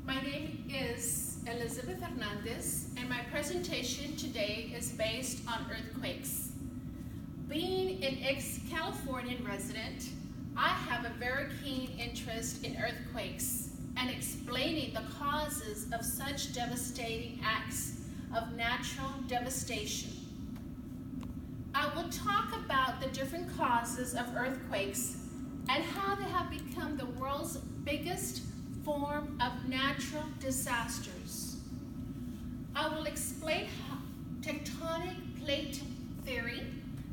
My name is Elizabeth Hernandez, and my presentation today is based on earthquakes. Being an ex-Californian resident, I have a very keen interest in earthquakes and explaining the causes of such devastating acts of natural devastation. I will talk about the different causes of earthquakes and how they have become the world's biggest form of natural disasters. I will explain tectonic plate theory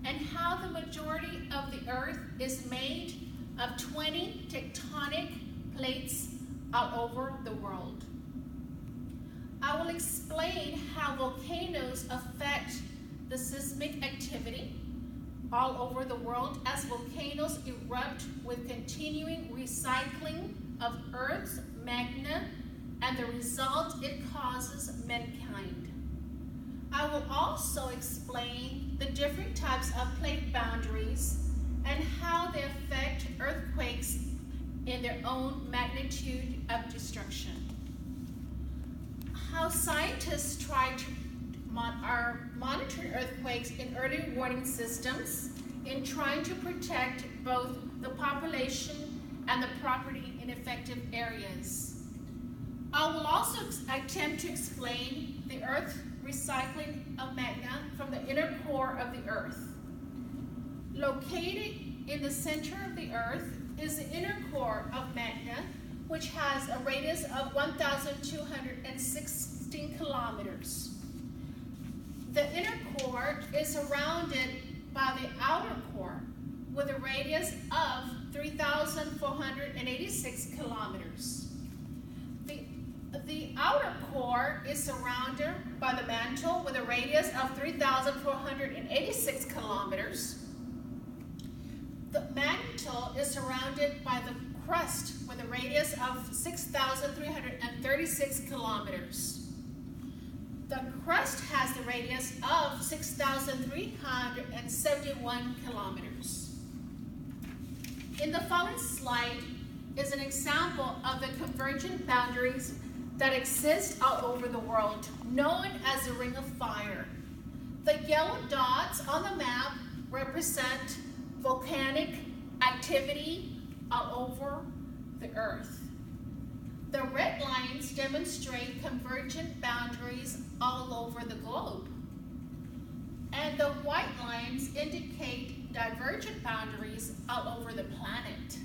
and how the majority of the earth is made of 20 tectonic plates all over the world. I will explain how volcanoes affect the seismic activity all over the world as volcanoes erupt with continuing recycling of Earth's magma and the result it causes mankind. I will also explain the different types of plate boundaries and how they affect earthquakes in their own magnitude of destruction. How scientists try to monitor earthquakes in early warning systems in trying to protect both the population and the property in affected areas. I will also attempt to explain the earth recycling of magma from the inner core of the earth. Located in the center of the earth is the inner core of magma, which has a radius of 1,216 kilometers. The inner core is surrounded by the outer core with a radius of 3,486 kilometers. The outer core is surrounded by the mantle with a radius of 3,486 kilometers. The mantle is surrounded by the crust with a radius of 6,336 kilometers. The crust has the radius of 6,371 kilometers. In the following slide is an example of the convergent boundaries that exist all over the world, known as the Ring of Fire. The yellow dots on the map represent volcanic activity all over the earth. The red lines demonstrate convergent boundaries all over the globe. And the white lines indicate divergent boundaries all over the planet.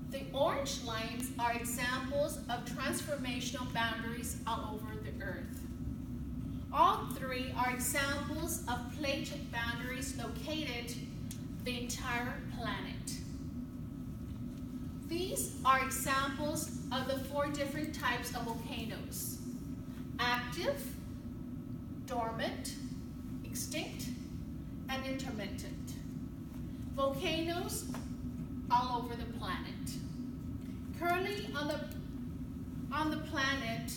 The orange lines are examples of transformational boundaries all over the earth. All three are examples of plate boundaries located the entire planet. These are examples of the four different types of volcanoes: active, dormant, extinct, and intermittent. Volcanoes all over the planet. Currently on the planet,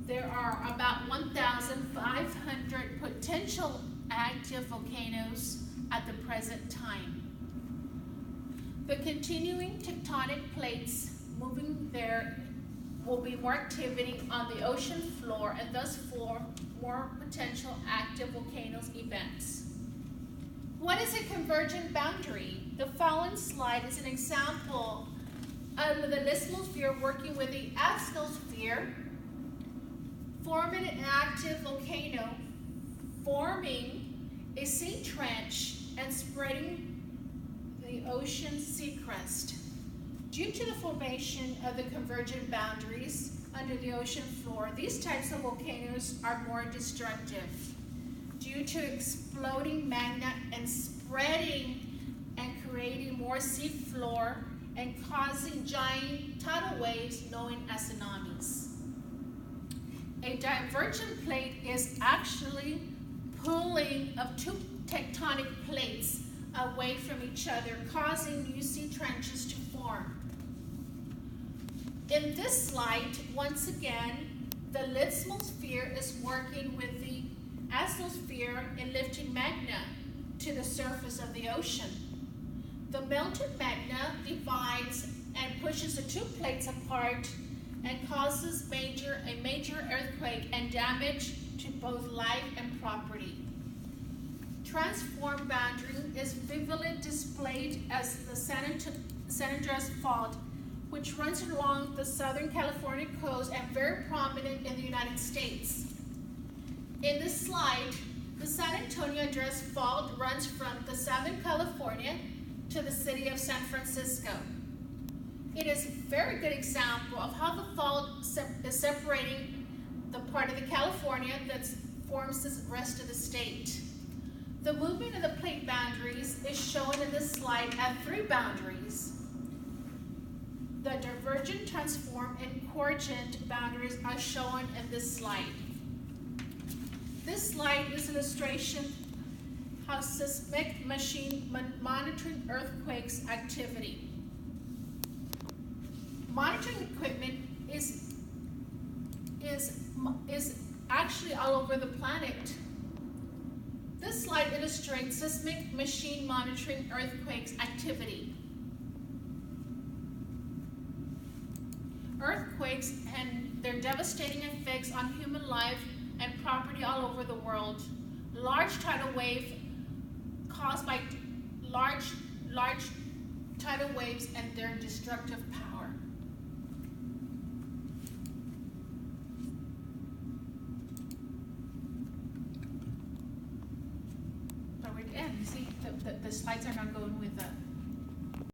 there are about 1,500 potential active volcanoes at the present time. The continuing tectonic plates moving there will be more activity on the ocean floor and thus form more potential active volcanoes events. What is a convergent boundary? The following slide is an example of the lithosphere working with the astrosphere, forming an active volcano, forming a sea trench and spreading the ocean sea crust. Due to the formation of the convergent boundaries under the ocean floor, these types of volcanoes are more destructive due to exploding magma and spreading and creating more sea floor and causing giant tidal waves known as tsunamis. A divergent plate is actually pulling of two tectonic plates away from each other, causing new sea trenches to form. In this slide, once again, the lithosphere is working with the astrosphere in lifting magma to the surface of the ocean. The melted magma divides and pushes the two plates apart and causes a major earthquake and damage to both life and property. Transform boundary is vividly displayed as the San Andreas Fault, which runs along the Southern California coast and very prominent in the United States. In this slide, the San Andreas Fault runs from the Southern California to the city of San Francisco. It is a very good example of how the fault is separating the part of the California that forms the rest of the state. The movement of the plate boundaries is shown in this slide at 3 boundaries. The divergent, transform, and convergent boundaries are shown in this slide. This slide is an illustration how seismic machine monitoring earthquakes activity. Monitoring equipment is actually all over the planet. This slide illustrates seismic machine monitoring earthquakes activity. Earthquakes and their devastating effects on human life and property all over the world. Large tidal wave caused by large tidal waves and their destructive power. So we're at the end. You see, the slides are not going with the